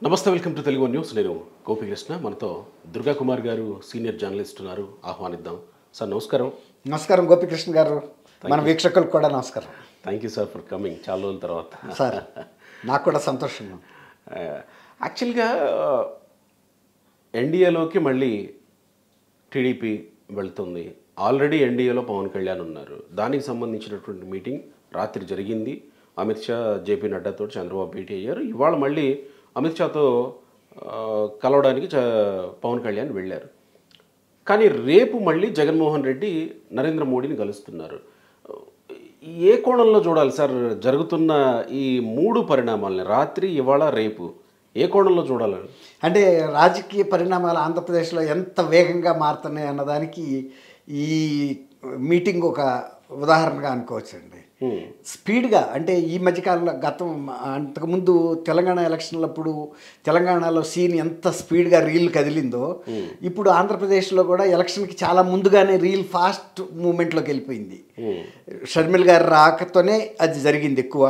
నమస్తే, welcome to Telugu news. నేను గోపికృష్ణ. మనతో దుర్గా కుమార్ గారు సీనియర్ జర్నలిస్ట్ ఉన్నారు. ఆహ్వానిద్దాం. సార్ నమస్కారం. నమస్కారం గోపికృష్ణ గారు, మన వీక్షకులకు కూడా నమస్కారం. Thank you sir for coming. చాలా రోజుల తర్వాత సార్ నాకు కూడా సంతోషం. యాక్చువల్గా ఎన్డీఏలోకి మళ్ళీ టీడీపీ వెళ్తుంది. ఆల్రెడీ ఎన్డీఏలో పవన్ కళ్యాణ్ ఉన్నారు. దానికి సంబంధించినటువంటి మీటింగ్ రాత్రి జరిగింది. అమిత్ షా, జేపీ నడ్డాతో చంద్రబాబు భేటీ అయ్యారు. ఇవాళ మళ్ళీ అమిత్ షాతో కలవడానికి పవన్ కళ్యాణ్ వెళ్ళారు. కానీ రేపు మళ్ళీ జగన్మోహన్ రెడ్డి నరేంద్ర మోడీని కలుస్తున్నారు. ఏ కోణంలో చూడాలి సార్ జరుగుతున్న ఈ మూడు పరిణామాలని, రాత్రి, ఇవాళ, రేపు? ఏ కోణంలో చూడాలి? అంటే రాజకీయ పరిణామాలు ఆంధ్రప్రదేశ్లో ఎంత వేగంగా మారుతున్నాయి అన్నదానికి ఈ మీటింగ్ ఒక ఉదాహరణగా అనుకోవచ్చండి. స్పీడ్గా అంటే ఈ మధ్యకాలంలో అంతకుముందు తెలంగాణ ఎలక్షన్లప్పుడు తెలంగాణలో సీన్ ఎంత స్పీడ్గా రీల్ కదిలిందో, ఇప్పుడు ఆంధ్రప్రదేశ్లో కూడా ఎలక్షన్కి చాలా ముందుగానే రీల్ ఫాస్ట్ మూమెంట్లోకి వెళ్ళిపోయింది. షర్మిల గారి రాకతోనే అది జరిగింది ఎక్కువ.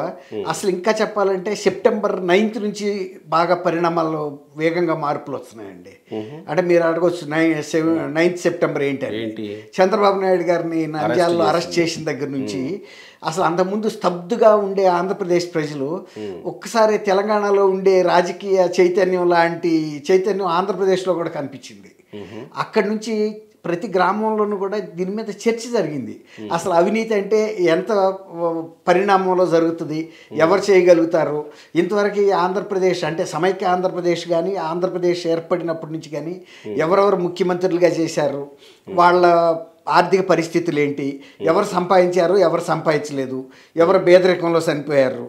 అసలు ఇంకా చెప్పాలంటే సెప్టెంబర్ 9th నుంచి బాగా పరిణామాలు వేగంగా మార్పులు వస్తున్నాయండి. అంటే మీరు అడగవచ్చు 9th సెప్టెంబర్ ఏంటి? చంద్రబాబు నాయుడు గారిని నంద్యాలలో అరెస్ట్ చేసిన దగ్గర నుంచి అసలు అంతకుముందు స్తబ్దుగా ఉండే ఆంధ్రప్రదేశ్ ప్రజలు ఒక్కసారి తెలంగాణలో ఉండే రాజకీయ చైతన్యం లాంటి చైతన్యం ఆంధ్రప్రదేశ్లో కూడా కనిపించింది. అక్కడి నుంచి ప్రతి గ్రామంలోనూ కూడా దీని మీద చర్చ జరిగింది. అసలు అవినీతి అంటే ఎంత పరిణామంలో జరుగుతుంది, ఎవరు చేయగలుగుతారు? ఇంతవరకు ఆంధ్రప్రదేశ్ అంటే సమైక్య ఆంధ్రప్రదేశ్ కానీ ఆంధ్రప్రదేశ్ ఏర్పడినప్పటి నుంచి కానీ ఎవరెవరు ముఖ్యమంత్రులుగా చేశారు, వాళ్ళ ఆర్థిక పరిస్థితులు ఏంటి, ఎవరు సంపాదించారు, ఎవరు సంపాదించలేదు, ఎవరు పేదరికంలో చనిపోయారు,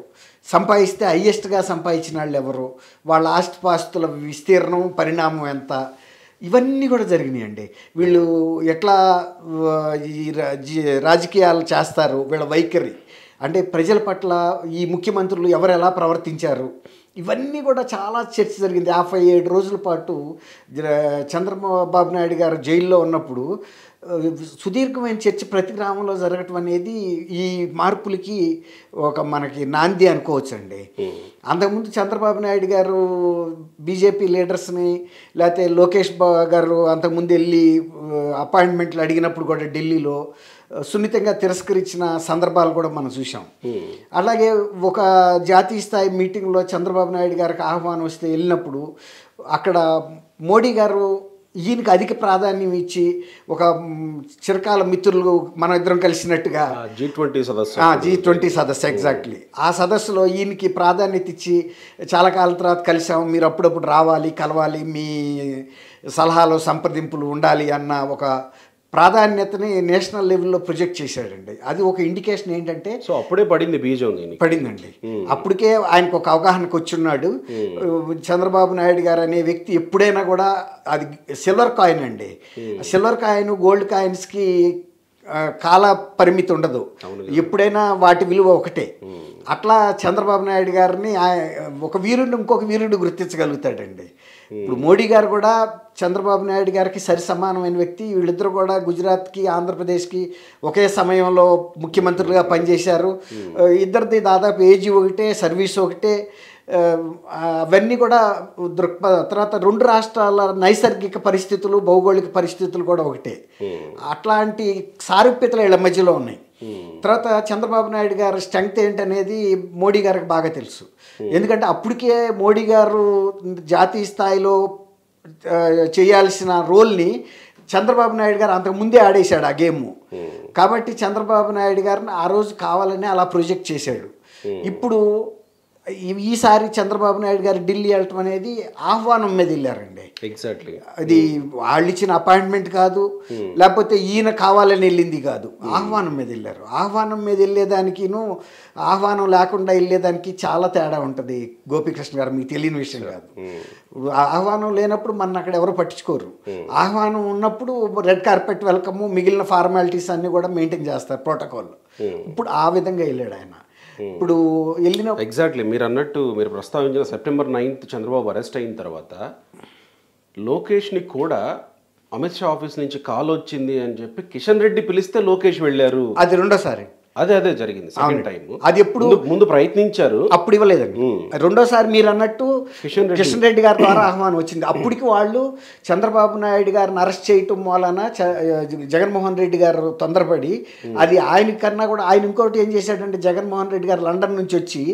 సంపాదిస్తే హయ్యెస్ట్గా సంపాదించిన వాళ్ళు ఎవరు, వాళ్ళ ఆస్తిపాస్తుల విస్తీర్ణం, పరిణామం ఎంత, ఇవన్నీ కూడా జరిగినాయండి. వీళ్ళు ఎట్లా ఈ రాజకీయాలు చేస్తారు, వీళ్ళ వైఖరి అంటే ప్రజల పట్ల ఈ ముఖ్యమంత్రులు ఎవరు ఎలా ప్రవర్తించారు, ఇవన్నీ కూడా చాలా చర్చ జరిగింది. 57 రోజుల పాటు చంద్రబాబు నాయుడు గారు జైల్లో ఉన్నప్పుడు సుదీర్ఘమైన చర్చ ప్రతి గ్రామంలో జరగటం అనేది ఈ మార్పులకి ఒక మనకి నాంది అనుకోవచ్చండి. అంతకుముందు చంద్రబాబు నాయుడు గారు బీజేపీ లీడర్స్ని లేకపోతే లోకేష్ గారు అంతకుముందు వెళ్ళి అపాయింట్మెంట్లు అడిగినప్పుడు కూడా ఢిల్లీలో సున్నితంగా తిరస్కరించిన సందర్భాలు కూడా మనం చూసాం. అలాగే ఒక జాతీయ స్థాయి మీటింగ్లో చంద్రబాబు నాయుడు గారికి ఆహ్వానం వస్తే వెళ్ళినప్పుడు అక్కడ మోడీ గారు ఈయనకి అధిక ప్రాధాన్యం ఇచ్చి ఒక చిరకాల మిత్రులు మనం ఇద్దరం కలిసినట్టుగా G20 సదస్సు ఎగ్జాక్ట్లీ ఆ సదస్సులో ఈయనకి ప్రాధాన్యత ఇచ్చి చాలా కాలం తర్వాత కలిసాం, మీరు అప్పుడప్పుడు రావాలి, కలవాలి, మీ సలహాలు సంప్రదింపులు ఉండాలి అన్న ఒక ప్రాధాన్యతని నేషనల్ లెవెల్లో ప్రొజెక్ట్ చేశాడండి. అది ఒక ఇండికేషన్ ఏంటంటే సో అప్పుడే పడిందండి. అప్పటికే ఆయనకు ఒక అవగాహనకు వచ్చున్నాడు. చంద్రబాబు నాయుడు గారు అనే వ్యక్తి ఎప్పుడైనా కూడా అది సిల్వర్ కాయిన్ అండి. సిల్వర్ కాయిన్, గోల్డ్ కాయిన్స్కి కాల పరిమితి ఉండదు, ఎప్పుడైనా వాటి విలువ ఒకటే. అట్లా చంద్రబాబు నాయుడు గారిని ఒక వీరుడిని ఇంకొక వీరుడు గుర్తించగలుగుతాడండి. ఇప్పుడు మోడీ గారు కూడా చంద్రబాబు నాయుడు గారికి సరి సమానమైన వ్యక్తి. వీళ్ళిద్దరూ కూడా గుజరాత్కి, ఆంధ్రప్రదేశ్కి ఒకే సమయంలో ముఖ్యమంత్రులుగా పనిచేశారు. ఇద్దరిది దాదాపు ఏజ్ ఒకటే, సర్వీస్ ఒకటే. అవన్నీ కూడా తర్వాత రెండు రాష్ట్రాల నైసర్గిక పరిస్థితులు, భౌగోళిక పరిస్థితులు కూడా ఒకటే. అట్లాంటి సారూప్యతలు వీళ్ళ మధ్యలో ఉన్నాయి. తర్వాత చంద్రబాబు నాయుడు గారి స్ట్రెంగ్త్ ఏంటనేది మోడీ గారికి బాగా తెలుసు. ఎందుకంటే అప్పటికే మోడీ గారు జాతీయ స్థాయిలో చేయాల్సిన రోల్ని చంద్రబాబు నాయుడు గారు అంతకుముందే ఆడేశాడు ఆ గేమ్. కాబట్టి చంద్రబాబు నాయుడు గారిని ఆ రోజు కావాలని అలా ప్రొజెక్ట్ చేశాడు. ఇప్పుడు ఈసారి చంద్రబాబు నాయుడు గారు ఢిల్లీ వెళ్ళటం అనేది ఆహ్వానం మీద వెళ్ళారండి. ఎగ్జాక్ట్లీ అది వాళ్ళు ఇచ్చిన అపాయింట్మెంట్ కాదు, లేకపోతే ఈయన కావాలని వెళ్ళింది కాదు, ఆహ్వానం మీద వెళ్ళారు. ఆహ్వానం మీద వెళ్ళేదానికిను ఆహ్వానం లేకుండా వెళ్ళేదానికి చాలా తేడా ఉంటుంది గోపికృష్ణ గారు, మీకు తెలియని విషయం కాదు. ఆహ్వానం లేనప్పుడు మన అక్కడ ఎవరు పట్టించుకోరు. ఆహ్వానం ఉన్నప్పుడు రెడ్ కార్పెట్ వెల్కమ్, మిగిలిన ఫార్మాలిటీస్ అన్నీ కూడా మెయింటైన్ చేస్తారు, ప్రోటోకాల్. ఇప్పుడు ఆ విధంగా వెళ్ళాడు ఆయన. ఇప్పుడు వెళ్ళిన ఎగ్జాక్ట్లీ మీరు అన్నట్టు, మీరు ప్రస్తావించిన సెప్టెంబర్ 9th చంద్రబాబు అరెస్ట్ అయిన తర్వాత లోకేష్ని కూడా అమిత్ షా ఆఫీస్ నుంచి కాల్ వచ్చింది అని చెప్పి కిషన్ రెడ్డి పిలిస్తే లోకేష్ వెళ్ళారు. అది రెండోసారి. అదే అదే జరిగింది సెకండ్ టైం. అది ఎప్పుడు ముందు ప్రయత్నించారు, అప్పుడు ఇవ్వలేదండి. రెండోసారి మీరు అన్నట్టు కిషన్ రెడ్డి గారి ద్వారా ఆహ్వానం వచ్చింది. అప్పటికి వాళ్ళు చంద్రబాబు నాయుడు గారిని అరెస్ట్ చేయటం వలన జగన్మోహన్ రెడ్డి గారు తొందరపడి, అది ఆయన కన్నా కూడా ఆయన ఇంకోటి ఏం చేశాడంటే, జగన్మోహన్ రెడ్డి గారు లండన్ నుంచి వచ్చి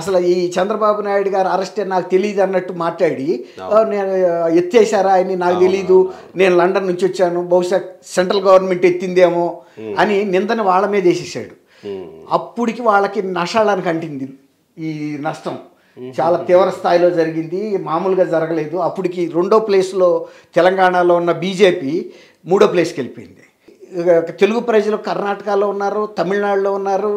అసలు ఈ చంద్రబాబు నాయుడు గారు అరెస్టే నాకు తెలియదు అన్నట్టు మాట్లాడి, నేను ఎత్తేసారా ఆయన నాకు తెలీదు, నేను లండన్ నుంచి వచ్చాను, బహుశా సెంట్రల్ గవర్నమెంట్ ఎత్తిందేమో అని నిందన వాళ్ళ మీద వేసేసాడు. అప్పటికి వాళ్ళకి నష్టాలకు అంటింది ఈ నష్టం, చాలా తీవ్ర స్థాయిలో జరిగింది, మామూలుగా జరగలేదు. అప్పటికి రెండో ప్లేస్లో తెలంగాణలో ఉన్న బీజేపీ మూడో ప్లేస్కి వెళ్ళిపోయింది. తెలుగు ప్రజలు కర్ణాటకలో ఉన్నారు, తమిళనాడులో ఉన్నారు,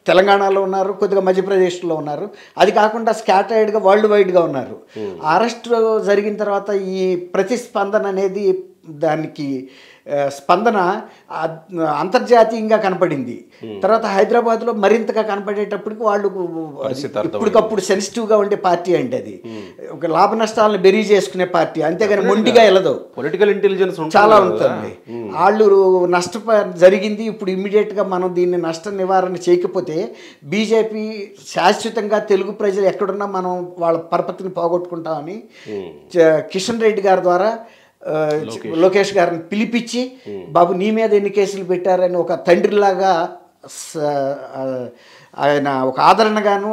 తెలంగాణలో ఉన్నారు, కొద్దిగా మధ్యప్రదేశ్లో ఉన్నారు. అది కాకుండా స్కాటర్డ్గా వరల్డ్ వైడ్గా ఉన్నారు. అరెస్ట్ జరిగిన తర్వాత ఈ ప్రతిస్పందన అనేది, దానికి స్పందన అంతర్జాతీయంగా కనపడింది. తర్వాత హైదరాబాద్లో మరింతగా కనపడేటప్పటికి వాళ్ళు ఇప్పటికప్పుడు సెన్సిటివ్గా ఉండే పార్టీ అంటే అది ఒక లాభ నష్టాలను బెరీ చేసుకునే పార్టీ, అంతేగాని మొండిగా వెళ్ళదు. పొలిటికల్ ఇంటెలిజెన్స్ చాలా ఉంటుంది. వాళ్ళు జరిగింది, ఇప్పుడు ఇమ్మీడియట్గా మనం దీన్ని నష్ట నివారణ చేయకపోతే బీజేపీ శాశ్వతంగా తెలుగు ప్రజలు ఎక్కడున్నా మనం వాళ్ళ పరపతిని పోగొట్టుకుంటామని కిషన్ రెడ్డి గారి ద్వారా లోకేష్ గారిని పిలిపించి, బాబు నీ మీద ఎన్ని కేసులు పెట్టారని ఒక తండ్రిలాగా ఆయన ఒక ఆదరణగాను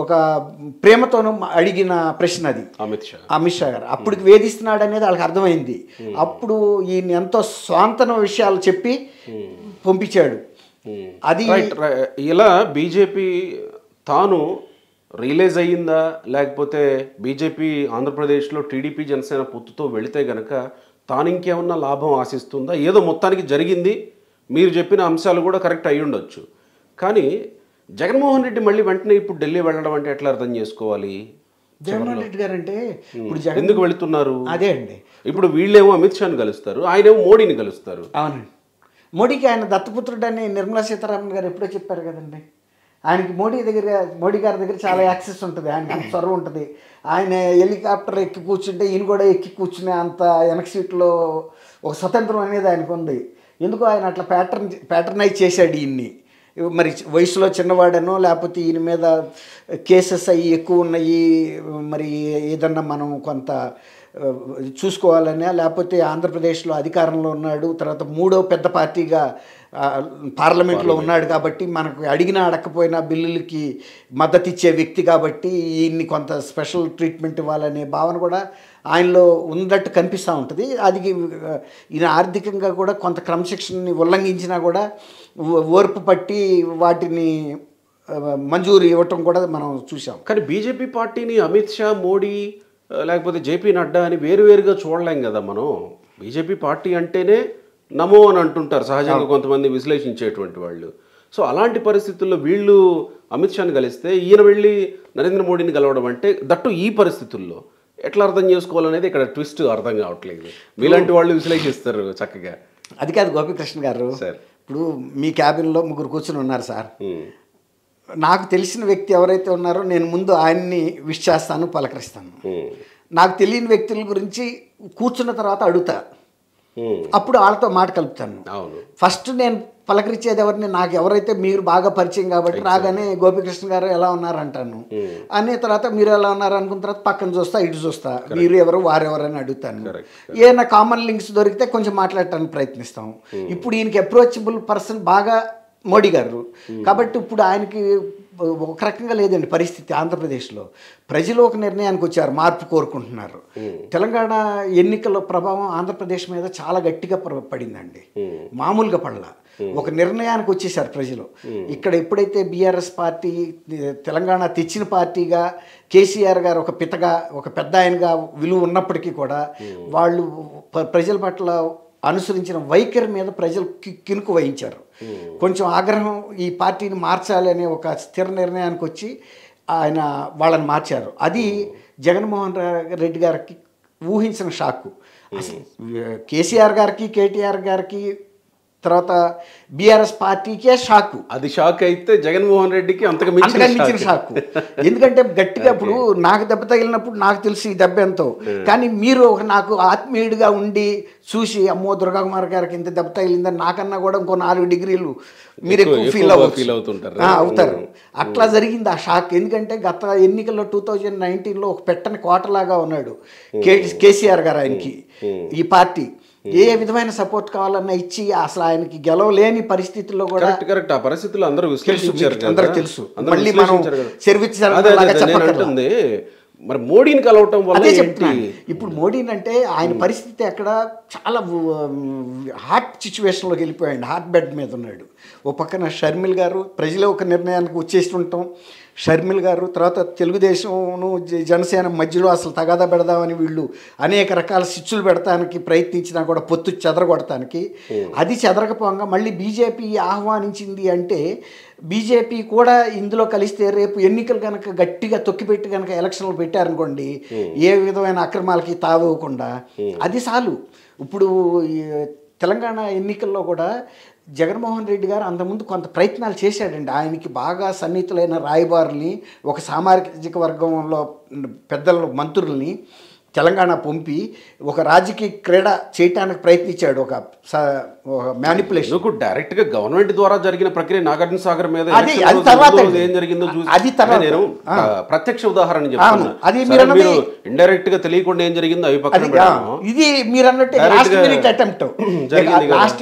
ఒక ప్రేమతోనూ అడిగిన ప్రశ్న అది అమిత్ షా గారు. అప్పటికి వేధిస్తున్నాడు అనేది వాళ్ళకి అర్థమైంది. అప్పుడు ఈయన ఎంతో స్వాంతన విషయాలు చెప్పి పంపించాడు. అది ఇలా బీజేపీ తాను రియలైజ్ అయ్యిందా, లేకపోతే బీజేపీ ఆంధ్రప్రదేశ్లో టీడీపీ జనసేన పొత్తుతో వెళితే గనక తాను ఇంకేమన్నా లాభం ఆశిస్తుందా? ఏదో మొత్తానికి జరిగింది, మీరు చెప్పిన అంశాలు కూడా కరెక్ట్ అయ్యి ఉండొచ్చు. కానీ జగన్మోహన్ రెడ్డి మళ్ళీ వెంటనే ఇప్పుడు ఢిల్లీ వెళ్ళడం అంటే ఎట్లా అర్థం చేసుకోవాలి? జగన్మోహన్ రెడ్డి గారు అంటే ఇప్పుడు ఎందుకు వెళుతున్నారు? అదే అండి, ఇప్పుడు వీళ్ళేమో అమిత్ షాని కలుస్తారు, ఆయనేమో మోడీని కలుస్తారు. అవునండి, మోడీకి ఆయన దత్తపుత్రుడు అని నిర్మలా సీతారామన్ గారు ఎప్పుడో చెప్పారు కదండి. ఆయనకి మోడీ గారి దగ్గర చాలా యాక్సెస్ ఉంటుంది, ఆయనకి చొరవ ఉంటుంది. ఆయన హెలికాప్టర్ ఎక్కి కూర్చుంటే ఈయన కూడా ఎక్కి కూర్చునే అంత వెనక సీట్లో ఒక స్వతంత్రం అనేది ఆయనకు ఉంది. ఎందుకో ఆయన అట్లా ప్యాటర్నైజ్ చేశాడు ఈయన్ని. మరి వయసులో చిన్నవాడనో, లేకపోతే ఈయన మీద కేసెస్ అవి ఎక్కువ ఉన్నాయి, మరి ఏదన్నా మనం కొంత చూసుకోవాలనే, లేకపోతే ఆంధ్రప్రదేశ్లో అధికారంలో ఉన్నాడు, తర్వాత మూడో పెద్ద పార్టీగా పార్లమెంట్లో ఉన్నాడు కాబట్టి మనకు అడిగినా అడగకపోయినా బిల్లులకి మద్దతు ఇచ్చే వ్యక్తి కాబట్టి ఈయన్ని కొంత స్పెషల్ ట్రీట్మెంట్ ఇవ్వాలనే భావన కూడా ఆయనలో ఉన్నట్టు కనిపిస్తూ ఉంటుంది. అది ఈయన ఆర్థికంగా కూడా కొంత క్రమశిక్షణని ఉల్లంఘించినా కూడా ఓర్పు పట్టి వాటిని మంజూరు ఇవ్వటం కూడా మనం చూసాం. కానీ బీజేపీ పార్టీని అమిత్ షా, మోడీ లేకపోతే జేపీ నడ్డా అని వేరువేరుగా చూడలేం కదా మనం. బీజేపీ పార్టీ అంటేనే నమో అని అంటుంటారు సహజంగా కొంతమంది విశ్లేషించేటువంటి వాళ్ళు. సో అలాంటి పరిస్థితుల్లో వీళ్ళు అమిత్ షాని కలిస్తే ఈయన వెళ్ళి నరేంద్ర మోడీని కలవడం అంటే, దట్టు ఈ పరిస్థితుల్లో ఎట్లా అర్థం చేసుకోవాలనేది ఇక్కడ ట్విస్ట్ అర్థం కావట్లేదు. మీలాంటి వాళ్ళు విశ్లేషిస్తారు చక్కగా. అది కాదు గోపీకృష్ణ గారు, సార్ ఇప్పుడు మీ క్యాబిన్లో ముగ్గురు కూర్చుని ఉన్నారు సార్. నాకు తెలిసిన వ్యక్తి ఎవరైతే ఉన్నారో నేను ముందు ఆయన్ని విష్ చేస్తాను, పలకరిస్తాను. నాకు తెలియని వ్యక్తుల గురించి కూర్చున్న తర్వాత అడుగుతా, అప్పుడు వాళ్ళతో మాట కలుపుతాను. ఫస్ట్ నేను పలకరించేది ఎవరిని, నాకు ఎవరైతే మీరు బాగా పరిచయం కాబట్టి రాగానే గోపీకృష్ణ గారు ఎలా ఉన్నారు అంటాను. అనే తర్వాత మీరు ఎలా ఉన్నారు అనుకున్న తర్వాత పక్కన చూస్తా, ఇటు చూస్తా, మీరు ఎవరు వారెవరని అడుగుతాను. ఏమైనా కామన్ లింక్స్ దొరికితే కొంచెం మాట్లాడటానికి ప్రయత్నిస్తాం. ఇప్పుడు ఈయనకి అప్రోచబుల్ పర్సన్ బాగా మోడీ గారు కాబట్టి ఇప్పుడు ఆయనకి ఒక రకంగా లేదండి పరిస్థితి. ఆంధ్రప్రదేశ్లో ప్రజలు ఒక నిర్ణయానికి వచ్చారు, మార్పు కోరుకుంటున్నారు. తెలంగాణ ఎన్నికల ప్రభావం ఆంధ్రప్రదేశ్ మీద చాలా గట్టిగా పడిందండి, మామూలుగా పడలా. ఒక నిర్ణయానికి వచ్చేసారు ప్రజలు. ఇక్కడ ఎప్పుడైతే బీఆర్ఎస్ పార్టీ తెలంగాణ తెచ్చిన పార్టీగా కేసీఆర్ గారు ఒక పితగా, ఒక పెద్ద ఆయనగా విలువ ఉన్నప్పటికీ కూడా వాళ్ళు ప్రజల పట్ల అనుసరించిన వైఖరి మీద ప్రజలు కినుకు వహించారు. కొంచెం ఆగ్రహం, ఈ పార్టీని మార్చాలి అనే ఒక స్థిర నిర్ణయానికి వచ్చి ఆయన వాళ్ళని మార్చారు. అది జగన్మోహన్ రెడ్డి గారికి ఊహించిన షాకు. అసలు కేసీఆర్ గారికి కేటీఆర్ గారికి తర్వాత బీఆర్ఎస్ పార్టీకే షాకు. అది షాక్ అయితే జగన్మోహన్ రెడ్డికి అంతకు మించిన షాకు. ఎందుకంటే గట్టిగా ఇప్పుడు నాకు దెబ్బ తగిలినప్పుడు నాకు తెలుసు ఈ దెబ్బ ఎంతో, కానీ మీరు నాకు ఆత్మీయుడిగా ఉండి చూసి అమ్మో దుర్గాకుమార్ గారికి ఇంత దెబ్బ తగిలిందని నాకన్నా కూడా ఇంకో 4 డిగ్రీలు మీరు ఎక్కువ ఫీల్ అవుతారు. అట్లా జరిగింది ఆ షాక్. ఎందుకంటే గత ఎన్నికల్లో 2019లో ఒక పెట్టని కోటలాగా ఉన్నాడు కేసీఆర్ గారు ఆయనకి. ఈ పార్టీ ఏ విధమైన సపోర్ట్ కావాలన్నా ఇచ్చి అసలు ఆయనకి గెలవలేని పరిస్థితుల్లో కూడా కరెక్ట్ ఆ పరిస్థితుల్లో అందరూ అందరూ తెలుసు. మళ్ళీ మనం చెప్పండి మరి మోడీని కలవటం వల్ల చెప్తున్నాను. ఇప్పుడు మోడీని అంటే ఆయన పరిస్థితి అక్కడ చాలా హాట్ సిచ్యువేషన్లోకి వెళ్ళిపోయాడు, హాట్ బెడ్ మీద ఉన్నాడు. ఓ పక్కన షర్మిల్ గారు ప్రజలు ఒక నిర్ణయానికి వచ్చేసి ఉంటాం, షర్మిల్ గారు తర్వాత తెలుగుదేశంను జనసేన మధ్యలో అసలు తగాదా పెడదామని వీళ్ళు అనేక రకాల స్విచ్చులు పెడతానికి ప్రయత్నించినా కూడా పొత్తు చెదరగొడటానికి, అది చెదరకపోగా మళ్ళీ బీజేపీ ఆహ్వానించింది అంటే బీజేపీ కూడా ఇందులో కలిస్తే రేపు ఎన్నికలు కనుక గట్టిగా తొక్కిపెట్టి కనుక ఎలక్షన్లు పెట్టారనుకోండి ఏ విధమైన అక్రమాలకి తావకుండా అది చాలు. ఇప్పుడు తెలంగాణ ఎన్నికల్లో కూడా జగన్మోహన్ రెడ్డి గారు అంతకుముందు కొంత ప్రయత్నాలు చేశాడండి. ఆయనకి బాగా సన్నిహితులైన రాయబారుల్ని ఒక సామాజిక వర్గంలో పెద్దల మంత్రుల్ని తెలంగాణ పంపి ఒక రాజకీయ క్రీడ చేయటానికి ప్రయత్నించాడు. ఒక మ్యానిపులేషన్ డైరెక్ట్ గా గవర్నమెంట్ ద్వారా జరిగిన ప్రక్రియ నాగార్జున సాగర్ మీద ఏం జరిగిందో అది నేను ప్రత్యక్ష ఉదాహరణ చెప్తాను. అది మీరు ఇండైరెక్ట్ గా తెలియకుండా ఏం జరిగిందో అవి పక్కన ఇది మీరు అన్నట్టు లాస్ట్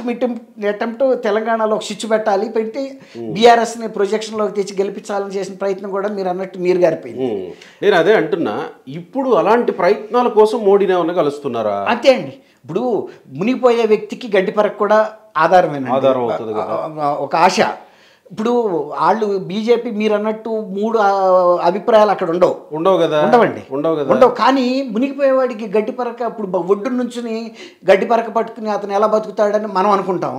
మినిట్ అటెంప్ట్ తెలంగాణలో ఒక స్విచ్ పెట్టాలి పెట్టి బీఆర్ఎస్ ని ప్రొజెక్షన్ లోకి తెచ్చి గెలిపించాలని చేసిన ప్రయత్నం కూడా మీరు అన్నట్టు మీరు గారిపోయింది. నేను అదే అంటున్నా, ఇప్పుడు అలాంటి ప్రయత్నాల కోసం మోడీని ఏమన్నా కలుస్తున్నారా? అంతే అండి. ఇప్పుడు మునిగిపోయే వ్యక్తికి గడ్డి పరకు కూడా ఆధారం అవుతుంది ఒక ఆశ. ఇప్పుడు వాళ్ళు బీజేపీ మీరు అన్నట్టు 3 అభిప్రాయాలు అక్కడ ఉండవు కదా, ఉండవు. కానీ మునిగిపోయేవాడికి గడ్డి పరక ఇప్పుడు ఒడ్డు నుంచి గడ్డి పరక పట్టుకుని అతను ఎలా బతుకుతాడని మనం అనుకుంటాం.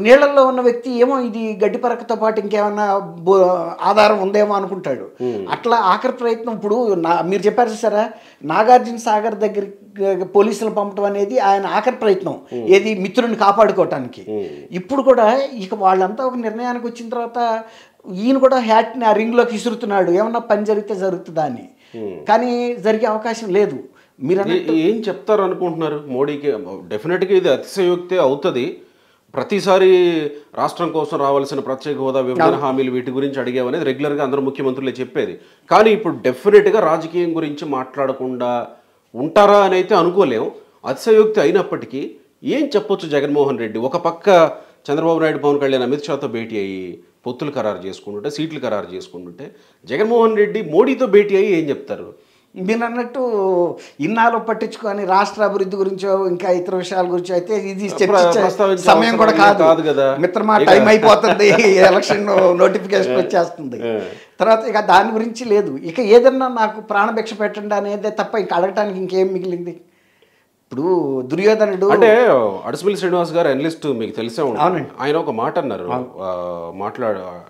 నీళ్ళల్లో ఉన్న వ్యక్తి ఏమో ఇది గడ్డి పరకతో పాటు ఇంకేమన్నా ఆధారం ఉందేమో అనుకుంటాడు. అట్లా ఆఖరి ప్రయత్నం ఇప్పుడు మీరు చెప్పారు చూసారా, నాగార్జున సాగర్ దగ్గర పోలీసులు పంపడం అనేది ఆయన ఆఖరి ప్రయత్నం, ఏది మిత్రుని కాపాడుకోవటానికి. ఇప్పుడు కూడా ఇక వాళ్ళంతా ఒక నిర్ణయానికి వచ్చిన తర్వాత ఈయన కూడా హ్యాట్ని ఆ రింగ్లోకి విసురుతున్నాడు, ఏమన్నా పని జరిగితే జరుగుతుందా అని. కానీ జరిగే అవకాశం లేదు. మీరు ఏం చెప్తారు అనుకుంటున్నారు మోడీకి? డెఫినెట్గా ఇది అతిశయోక్తి అవుతుంది. ప్రతిసారి రాష్ట్రం కోసం రావాల్సిన ప్రత్యేక హోదా, విభజన హామీలు వీటి గురించి అడిగామనేది రెగ్యులర్గా అందరూ ముఖ్యమంత్రులే చెప్పేది. కానీ ఇప్పుడు డెఫినెట్గా రాజకీయం గురించి మాట్లాడకుండా ఉంటారా అని అయితే అనుకోలేం. అతిశయోక్తి అయినప్పటికీ ఏం చెప్పొచ్చు జగన్మోహన్ రెడ్డి? ఒక పక్క చంద్రబాబు నాయుడు, పవన్ కళ్యాణ్, అమిత్ షాతో భేటీ అయ్యి పొత్తులు ఖరారు చేసుకుంటుంటే, సీట్లు ఖరారు చేసుకుంటుంటే, జగన్మోహన్ రెడ్డి మోడీతో భేటీ అయ్యి ఏం చెప్తారు? మీరు అన్నట్టు ఇన్నాళ్ళు పట్టించుకొని రాష్ట్ర అభివృద్ధి గురించో ఇంకా ఇతర విషయాల గురించి అయితే ఇది సమయం కూడా కాదు కదా. మిత్రమా టైం అయిపోతుంది, ఎలక్షన్ నోటిఫికేషన్ వచ్చేస్తుంది, తర్వాత ఇక దాని గురించి లేదు. ఇక ఏదన్నా నాకు ప్రాణభిక్ష పెట్టండి అనేది తప్ప ఇంకా అడగటానికి ఇంకేం మిగిలింది? ఇప్పుడు దుర్యోధనుడు అంటే అడసిమిల్లి శ్రీనివాస్ గారు అనలిస్ట్, మీకు తెలిసే ఉంటుంది. ఆయన ఒక మాట అన్నారు,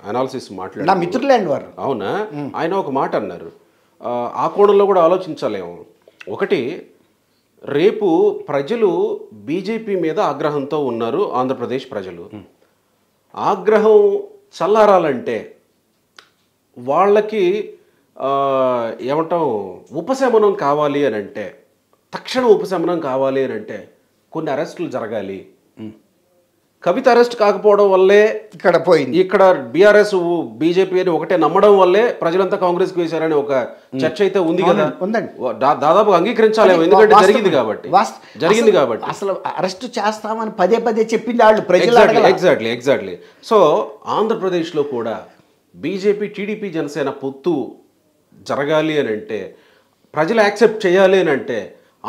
అనాలిసిస్ మాట్లాడారు, నా మిత్రులే అండి వారు. అవునా? ఆయన ఒక మాట అన్నారు, ఆ కోణంలో కూడా ఆలోచించలేము. ఒకటి, రేపు ప్రజలు బీజేపీ మీద ఆగ్రహంతో ఉన్నారు, ఆంధ్రప్రదేశ్ ప్రజలు. ఆగ్రహం చల్లారాలంటే వాళ్ళకి ఏమంటాం ఉపశమనం కావాలి అని అంటే, తక్షణ ఉపశమనం కావాలి అని అంటే కొన్ని అరెస్టులు జరగాలి. కవిత అరెస్ట్ కాకపోవడం వల్లే ఇక్కడ పోయింది. ఇక్కడ బీఆర్ఎస్ బీజేపీ అని ఒకటే నమ్మడం వల్లే ప్రజలంతా కాంగ్రెస్కి వేశారని ఒక చర్చ అయితే ఉంది కదా, దాదాపు అంగీకరించాలి. ఎందుకంటే జరిగింది కాబట్టి. అసలు అరెస్ట్ చేస్తామని పదే పదే చెప్పింది వాళ్ళు ప్రజలు. ఎగ్జాక్ట్లీ. సో ఆంధ్రప్రదేశ్లో కూడా బీజేపీ, టీడీపీ, జనసేన పొత్తు జరగాలి అని అంటే, ప్రజలు యాక్సెప్ట్ చేయాలి అని అంటే,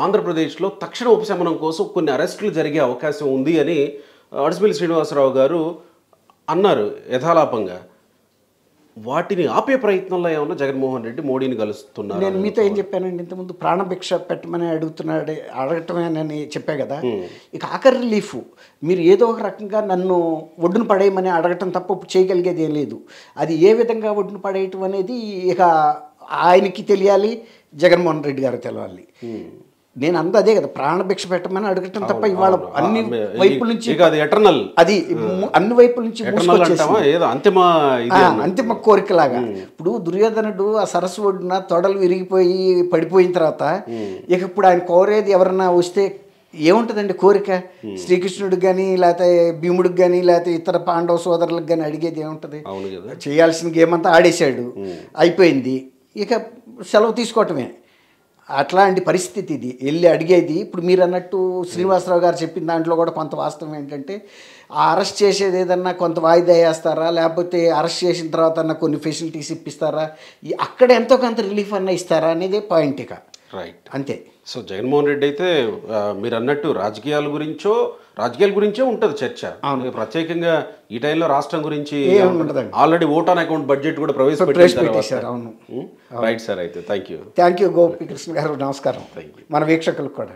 ఆంధ్రప్రదేశ్లో తక్షణ ఉపశమనం కోసం కొన్ని అరెస్టులు జరిగే అవకాశం ఉంది అని అడసిమిల్లి శ్రీనివాసరావు గారు అన్నారు యథాలాపంగా. వాటిని ఆపే ప్రయత్నంలో ఏమన్నా జగన్మోహన్ రెడ్డి మోడీని కలుస్తున్నారు? నేను మీతో ఏం చెప్పానండి ఇంతకుముందు, ప్రాణభిక్ష పెట్టమని అడగటమేనని చెప్పా కదా. ఇక ఆఖరి రిలీఫ్ మీరు ఏదో ఒక రకంగా నన్ను ఒడ్డును పడేయమని అడగటం తప్ప చేయగలిగేది ఏం లేదు. అది ఏ విధంగా ఒడ్డును పడేయటం అనేది ఇక ఆయనకి తెలియాలి, జగన్మోహన్ రెడ్డి గారు తెలవాలి. నేను అదే కదా, ప్రాణభిక్ష పెట్టమని అడగటం తప్ప ఇవాళ అన్ని వైపుల నుంచి అది ఎటర్నల్, అది అన్ని వైపుల నుంచి ఏదో అంతిమ అంతిమ కోరికలాగా. ఇప్పుడు దుర్యోధనుడు ఆ సరస్సు ఒడ్డున తొడలు విరిగిపోయి పడిపోయిన తర్వాత ఇక ఇప్పుడు ఆయన కోరేది ఎవరన్నా వస్తే ఏముంటుందండి కోరిక? శ్రీకృష్ణుడికి కానీ లేకపోతే భీముడికి కానీ లేకపోతే ఇతర పాండవ సోదరులకు కానీ అడిగేది ఏముంటుంది? చేయాల్సిన గేమ్ అంతా ఆడేశాడు, అయిపోయింది, ఇక సెలవు తీసుకోవటమే. అట్లాంటి పరిస్థితి ఇది, వెళ్ళి అడిగేది. ఇప్పుడు మీరు అన్నట్టు శ్రీనివాసరావు గారు చెప్పిన దాంట్లో కూడా కొంత వాస్తవం ఏంటంటే, ఆ అరెస్ట్ చేసేది ఏదన్నా కొంత వాయిదా వేస్తారా, లేకపోతే అరెస్ట్ చేసిన తర్వాత అన్న కొన్ని ఫెసిలిటీస్ ఇప్పిస్తారా, అక్కడ ఎంతో కొంత రిలీఫ్ అన్న ఇస్తారా అనేది పాయింట్. ఇక రైట్, అంతే. సో జగన్మోహన్ రెడ్డి అయితే మీరు అన్నట్టు రాజకీయాల గురించే ఉంటుంది చర్చ. ప్రత్యేకంగా ఈ టైంలో రాష్ట్రం గురించి already vote on account budget కూడా ప్రవేశపెట్టారు. అవును, రైట్ సార్, అయితే థ్యాంక్ యూ గోపికృష్ణ గారు, నమస్కారం మన వీక్షకులకు కూడా.